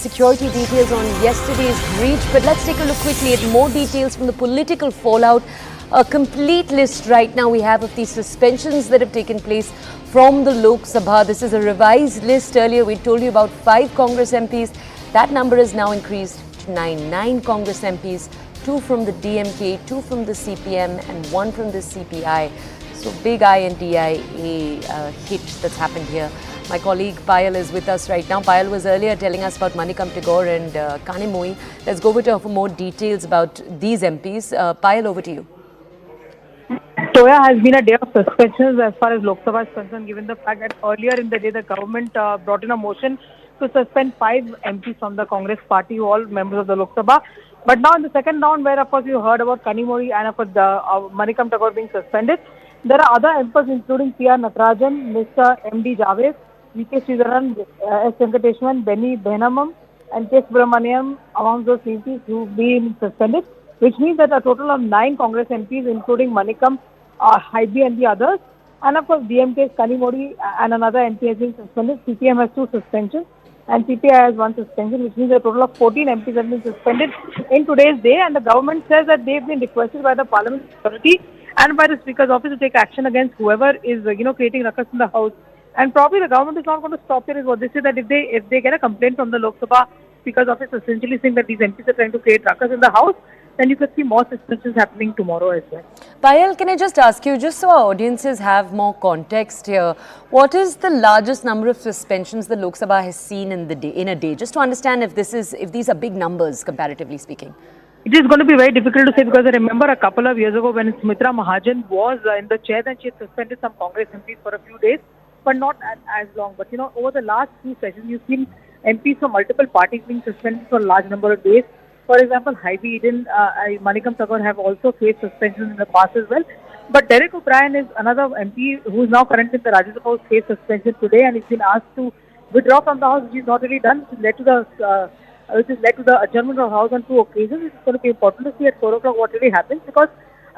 Security details on yesterday's breach, but let's take a look quickly at more details from the political fallout. A complete list right now we have of the suspensions that have taken place from the Lok Sabha. This is a revised list. Earlier we told you about 5 Congress MPs. That number is now increased to 9 Congress MPs, 2 from the DMK, 2 from the CPM and 1 from the CPI. So big INDIA hit that's happened here. My colleague Payal is with us right now. Payal was earlier telling us about Manickam Tagore and Kanimozhi. Let's go over to her for more details about these MPs. Payal, over to you. Toya has been a day of suspensions as far as Lok Sabha is concerned, given the fact that earlier in the day the government brought in a motion to suspend 5 MPs from the Congress party, all members of the Lok Sabha. But now in the second round, where of course you heard about Kanimozhi and of course Manickam Tagore being suspended, there are other MPs including PR Natarajan, Mr. MD Jawed, Sreekandan, S. Venkatesan, Benny Behanan and K. Subrahmanyam among those MPs who've been suspended, which means that a total of 9 Congress MPs, including Manickam, Hybe and the others, and of course DMK's Kanimozhi and another MP has been suspended. CPM has 2 suspensions and CPI has 1 suspension, which means a total of 14 MPs have been suspended in today's day, and the government says that they've been requested by the Parliament Authority and by the Speaker's office to take action against whoever is creating ruckus in the House. And probably the government is not going to stop here, is what they say, that if they get a complaint from the Lok Sabha Speaker's office essentially saying that these MPs are trying to create ruckus in the House, then you could see more suspensions happening tomorrow as well. Payal, can I just ask you, just so our audiences have more context here, what is the largest number of suspensions the Lok Sabha has seen in a day? Just to understand if these are big numbers comparatively speaking. It is going to be very difficult to say, because I remember a couple of years ago when Sumitra Mahajan was in the chair, and she had suspended some Congress MPs for a few days, but not as long. But over the last 2 sessions, you've seen MPs from multiple parties being suspended for a large number of days. For example, Hybe and Manickam Tagore have also faced suspensions in the past as well. But Derek O'Brien is another MP who is now currently in the Rajya Sabha, who faced suspension today, and he's been asked to withdraw from the House, which is not really done, which has led to the adjournment of the House on 2 occasions. It's going to be important to see at 4 o'clock what really happens, because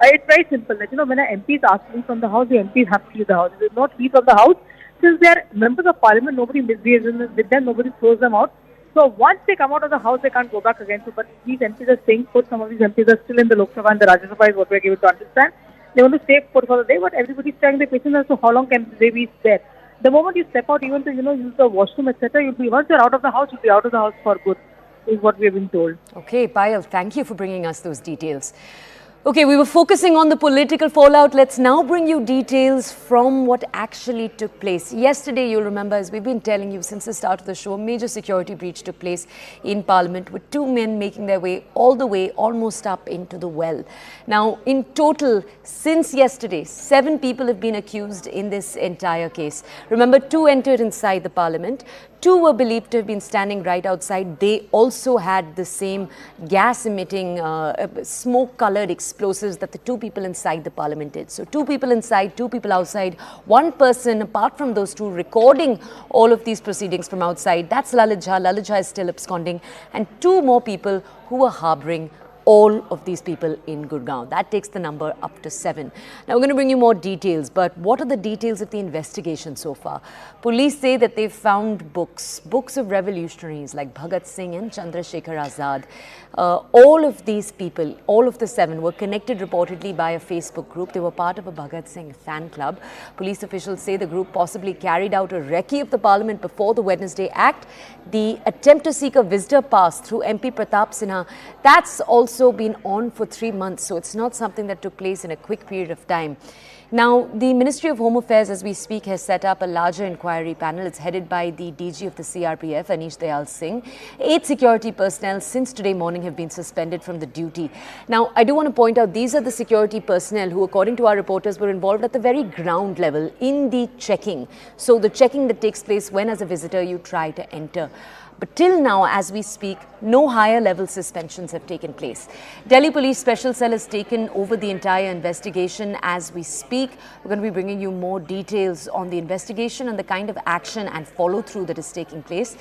it's very simple that when an MP is asked to leave from the House, the MPs have to leave the House. If they do not leave from the House, since they are members of Parliament, nobody misbehaves with them, nobody throws them out. So once they come out of the House, they can't go back again. So, but these MPs are staying put. Some of these MPs are still in the Lok Sabha and the Rajya Sabha is what we are given to understand. They want to stay put for the day, but everybody's trying the question as to how long can they be there. The moment you step out, even to use the washroom, etc., once you're out of the House, you'll be out of the House for good, is what we have been told. Okay, Payal, thank you for bringing us those details. Okay, we were focusing on the political fallout. Let's now bring you details from what actually took place. Yesterday, you'll remember, as we've been telling you since the start of the show, a major security breach took place in Parliament with 2 men making their way all the way almost up into the well. Now, in total, since yesterday, 7 people have been accused in this entire case. Remember, 2 entered inside the Parliament. 2 were believed to have been standing right outside. They also had the same gas-emitting, smoke-coloured explosives that the 2 people inside the Parliament did. So 2 people inside, 2 people outside. 1 person, apart from those 2, recording all of these proceedings from outside. That's Lalit Jha. Lalit Jha is still absconding. And 2 more people who were harbouring all of these people in Gurgaon. That takes the number up to 7. Now, we're going to bring you more details, but what are the details of the investigation so far? Police say that they've found books of revolutionaries like Bhagat Singh and Chandrasekhar Azad. All of these people, all of the 7, were connected reportedly by a Facebook group. They were part of a Bhagat Singh fan club. Police officials say the group possibly carried out a recce of the Parliament before the Wednesday Act. The attempt to seek a visitor pass through MP Pratap Sinha, that's also been on for 3 months, so it's not something that took place in a quick period of time. Now, the Ministry of Home Affairs, as we speak, has set up a larger inquiry panel. It's headed by the DG of the CRPF, Anish Dayal Singh. 8 security personnel since today morning have been suspended from the duty. Now, I do want to point out, these are the security personnel who, according to our reporters, were involved at the very ground level in the checking. So the checking that takes place when, as a visitor, you try to enter. But till now, as we speak, no higher level suspensions have taken place. Delhi Police Special Cell has taken over the entire investigation as we speak. We're going to be bringing you more details on the investigation and the kind of action and follow through that is taking place.